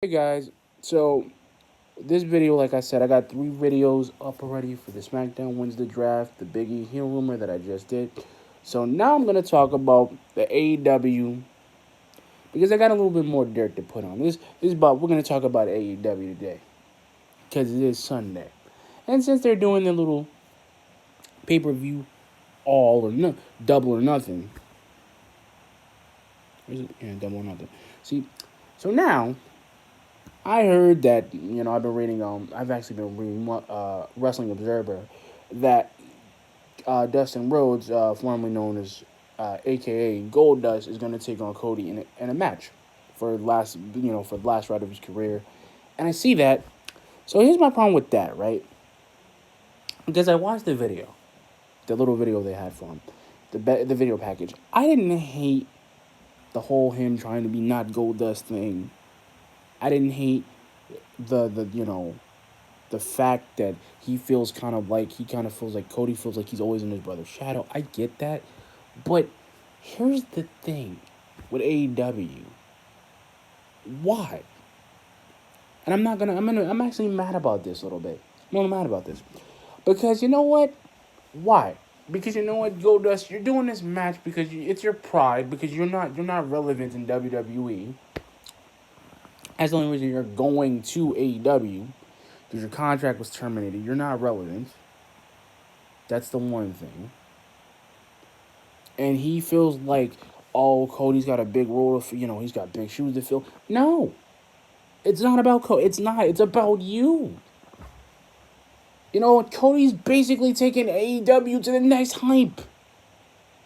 Hey guys, so this video, like I said, I got 3 videos up already for the SmackDown wins the draft, the Biggie heel rumor that I just did. So now I'm gonna talk about the AEW because I got a little bit more dirt to put on. This is about we're gonna talk about AEW today because it is Sunday, and since they're doing their little pay-per-view all or no double or nothing, yeah, double or nothing. See, so now I heard that I've been reading I've actually been reading Wrestling Observer that Dustin Rhoades, formerly known as AKA Goldust, is going to take on Cody in a match for the last ride of his career, and I see that. So here's my problem with that, right? Because I watched the video, the little video they had for him, the video package. I didn't hate the whole him trying to be not Goldust thing. I didn't hate the fact that he kind of feels like Cody feels like he's always in his brother's shadow. I get that. But here's the thing with AEW. Why? And I'm actually mad about this a little bit. I'm mad about this. Because you know what? Why? Because you know what, Goldust, you're doing this match because it's your pride, because you're not relevant in WWE. That's the only reason you're going to AEW. Because your contract was terminated. You're not relevant. That's the one thing. And he feels like, oh, Cody's got a big role to, he's got big shoes to fill. No, it's not about Cody. It's not. It's about you. You know what? Cody's basically taking AEW to the next hype.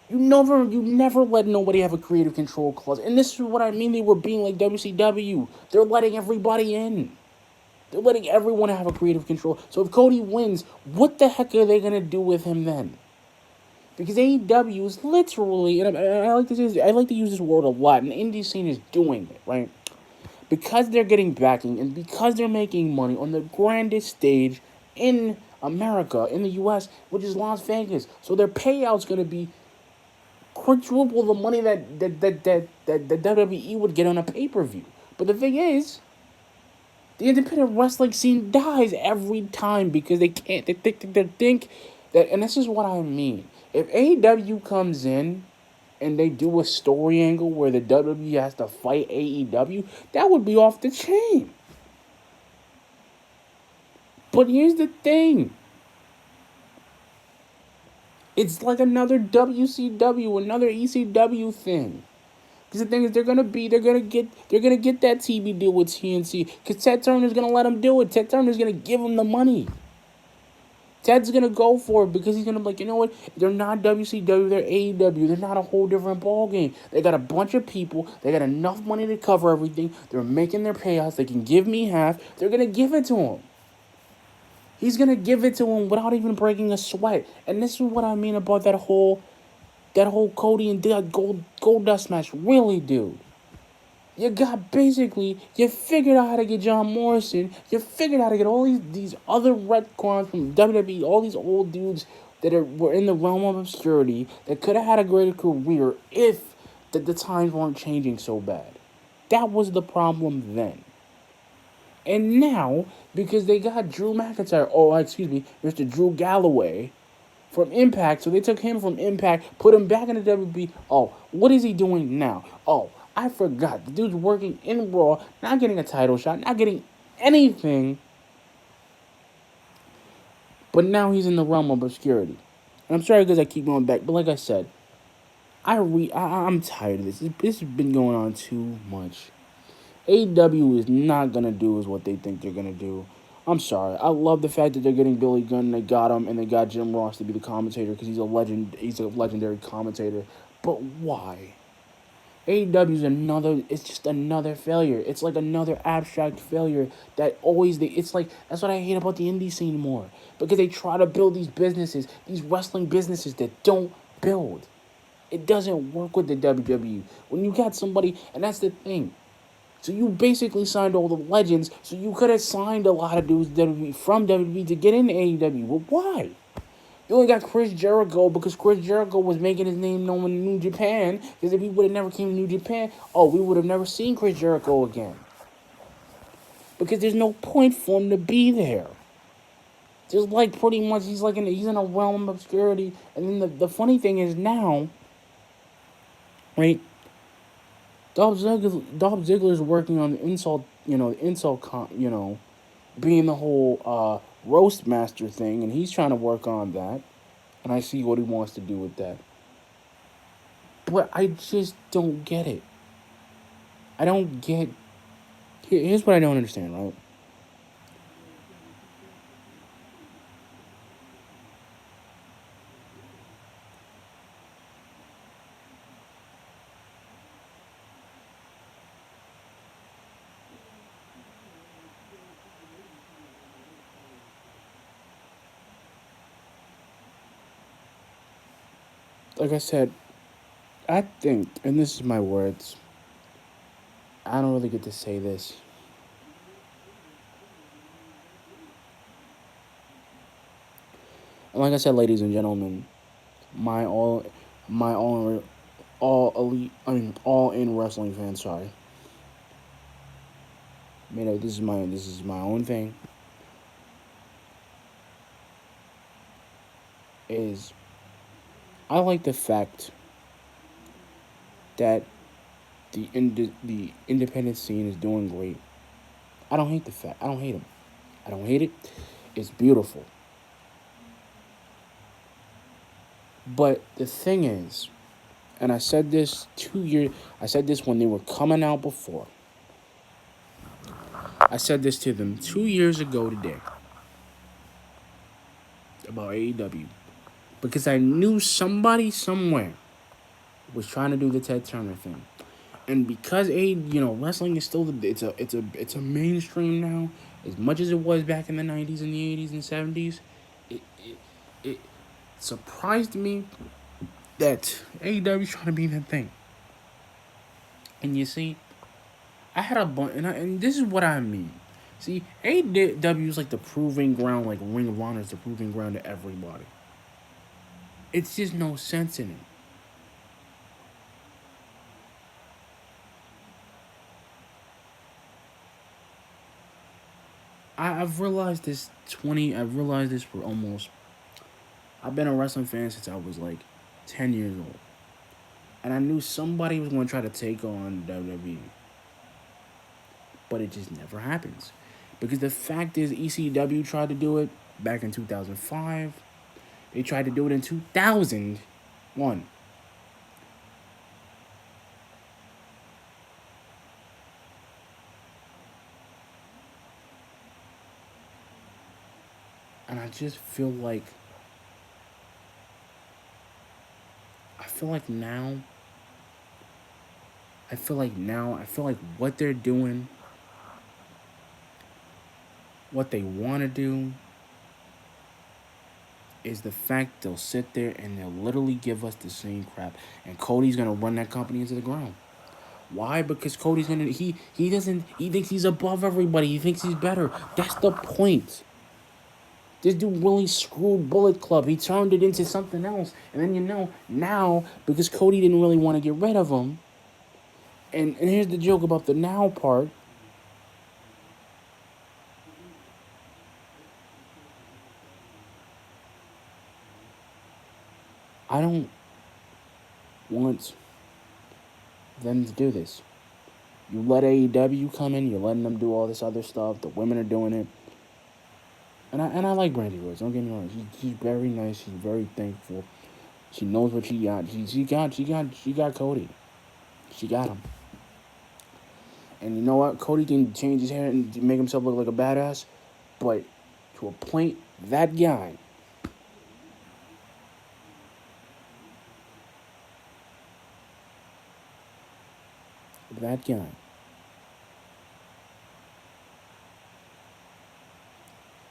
You never let nobody have a creative control clause. And this is what I mean. They were being like WCW. They're letting everybody in. They're letting everyone have a creative control. So if Cody wins, what the heck are they gonna do with him then? Because AEW is literally, and I like to use this word a lot, and the indie scene is doing it, right? Because they're getting backing and because they're making money on the grandest stage in America, in the US, which is Las Vegas. So their payout's gonna be quadruple the money that WWE would get on a pay-per-view. But the thing is, the independent wrestling scene dies every time because they think that, and this is what I mean. If AEW comes in and they do a story angle where the WWE has to fight AEW, that would be off the chain. But here's the thing. It's like another WCW, another ECW thing. Because the thing is, they're gonna get that TV deal with TNC. Because Ted Turner's gonna let them do it. Ted Turner's gonna give them the money. Ted's gonna go for it because he's gonna be like, you know what? They're not WCW, they're AEW. They're not a whole different ballgame. They got a bunch of people. They got enough money to cover everything. They're making their payouts. They can give me half. They're gonna give it to him. He's gonna give it to him without even breaking a sweat. And this is what I mean about that whole Cody and Goldust match. Really, dude. You figured out how to get John Morrison. You figured out how to get all these other retcons from WWE, all these old dudes that were in the realm of obscurity that could have had a greater career if the times weren't changing so bad. That was the problem then. And now, because they got Drew McIntyre, Mr. Drew Galloway from Impact, so they took him from Impact, put him back in the WWE. Oh, what is he doing now? Oh, I forgot. The dude's working in Raw, not getting a title shot, not getting anything. But now he's in the realm of obscurity. And I'm sorry because I keep going back, but like I said, I'm tired of this. This has been going on too much. AEW is not gonna do is what they think they're gonna do. I'm sorry. I love the fact that they're getting Billy Gunn. They got him, and they got Jim Ross to be the commentator because he's a legend. He's a legendary commentator. But why? AEW is it's just another failure. It's like another abstract failure that it's like, that's what I hate about the indie scene more. Because they try to build these businesses, these wrestling businesses that don't build. It doesn't work with the WWE. When you got somebody, and that's the thing. So you basically signed all the legends, so you could have signed a lot of dudes from WWE to get into AEW. But why? You only got Chris Jericho because Chris Jericho was making his name known in New Japan. Because if he would have never came to New Japan, we would have never seen Chris Jericho again. because there's no point for him to be there. Just like pretty much he's in a realm of obscurity. And then the funny thing is now, right? Dolph Ziggler's working on the insult, the being the whole roast master thing, and he's trying to work on that. And I see what he wants to do with that. But I just don't get it. I don't get. Here's what I don't understand, right? Like I said, I think, and this is my words, I don't really get to say this. And like I said, ladies and gentlemen, my all, my all elite, all in wrestling fans. Sorry, this is my own thing. Is I like the fact that the independent scene is doing great. I don't hate the fact. I don't hate them. I don't hate it. It's beautiful. But the thing is, and I said this 2 years. I said this when they were coming out before. I said this to them 2 years ago today about AEW because I knew somebody somewhere was trying to do the Ted Turner thing, and because wrestling is still it's a mainstream now as much as it was back in the 90s and the 80s and 70s. It surprised me that AEW is trying to be that thing. And you see, I had a bunch, and this is what I mean. See, AEW is like the proving ground, like Ring of Honor is the proving ground to everybody. It's just no sense in it. I've realized this 20. I've realized this for almost. I've been a wrestling fan since I was like 10 years old, and I knew somebody was going to try to take on WWE, but it just never happens, because the fact is ECW tried to do it back in 2005. They tried to do it in 2001. And I just feel like I feel like now I feel like what they're doing, what they want to do is the fact they'll sit there and they'll literally give us the same crap, and Cody's going to run that company into the ground. Why? Because Cody's going to he doesn't he thinks he's above everybody. He thinks he's better. That's the point. This dude really screwed Bullet Club. He turned it into something else. And then now, because Cody didn't really want to get rid of him, and here's the joke about the now part. I don't want them to do this. You let AEW come in, you're letting them do all this other stuff. The women are doing it. And I like Brandy Rhodes, don't get me wrong. She's very nice, she's very thankful. She knows what she got. She got Cody. She got him. And you know what? Cody can change his hair and make himself look like a badass. But to a point, that guy, that guy,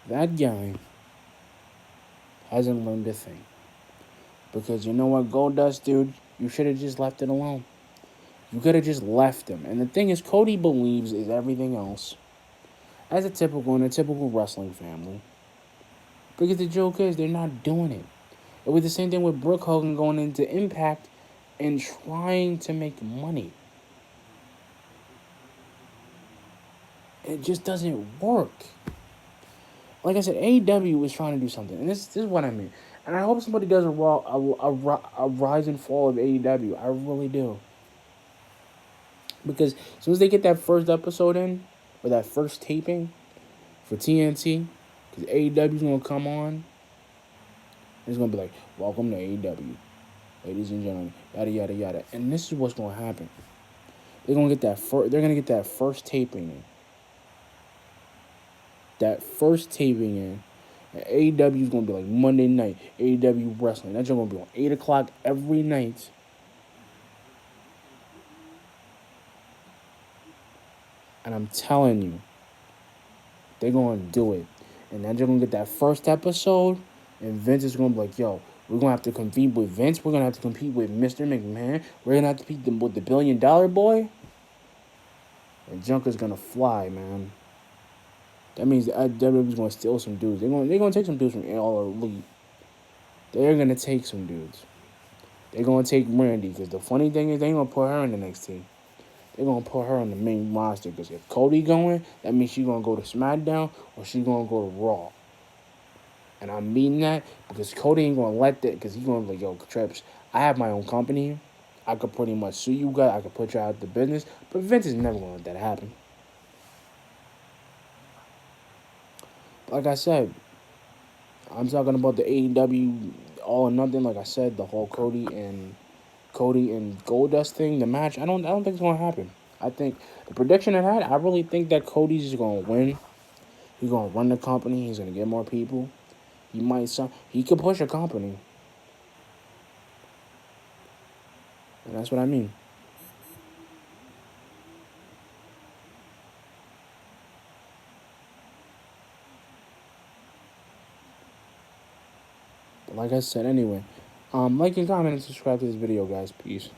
that guy hasn't learned a thing. Because you know what, Goldust, dude, you should have just left it alone. You could have just left him. And the thing is, Cody believes is everything else, as in a typical wrestling family. Because the joke is, they're not doing it. It was the same thing with Brooke Hogan going into Impact and trying to make money. It just doesn't work. Like I said, AEW is trying to do something, and this is what I mean. And I hope somebody does a rise and fall of AEW. I really do, because as soon as they get that first episode in, or that first taping for TNT, because AEW is gonna come on, it's gonna be like, "Welcome to AEW, ladies and gentlemen," yada yada yada. And this is what's gonna happen. They're gonna get that first. They're gonna get that first taping in. That first taping in. And AEW is gonna be like Monday night AEW wrestling. That's gonna be on 8 o'clock every night. And I'm telling you, they're gonna do it. And then you're gonna get that first episode, and Vince is gonna be like, "Yo, we're gonna have to compete with Vince. We're gonna have to compete with Mr. McMahon. We're gonna have to compete with the $1 billion boy." And Junker's gonna fly, man. That means the WWE's gonna steal some dudes. They're gonna take some dudes from All Elite. They're gonna take some dudes. They're gonna take Randy, because the funny thing is they ain't gonna put her in the next team. They're gonna put her on the main roster, because if Cody going, that means she's gonna go to SmackDown or she's gonna go to Raw. And I mean that because Cody ain't gonna let that, because he's gonna be like, "Yo, Trips, I have my own company. I could pretty much sue you guys. I could put you out of the business." But Vince is never gonna let that happen. Like I said, I'm talking about the AEW All or Nothing. Like I said, the whole Cody and Goldust thing, the match. I don't think it's gonna happen. I think the prediction I had, I really think that Cody's just gonna win. He's gonna run the company. He's gonna get more people. He could push a company, and that's what I mean. But like I said, anyway, like and comment and subscribe to this video, guys. Peace.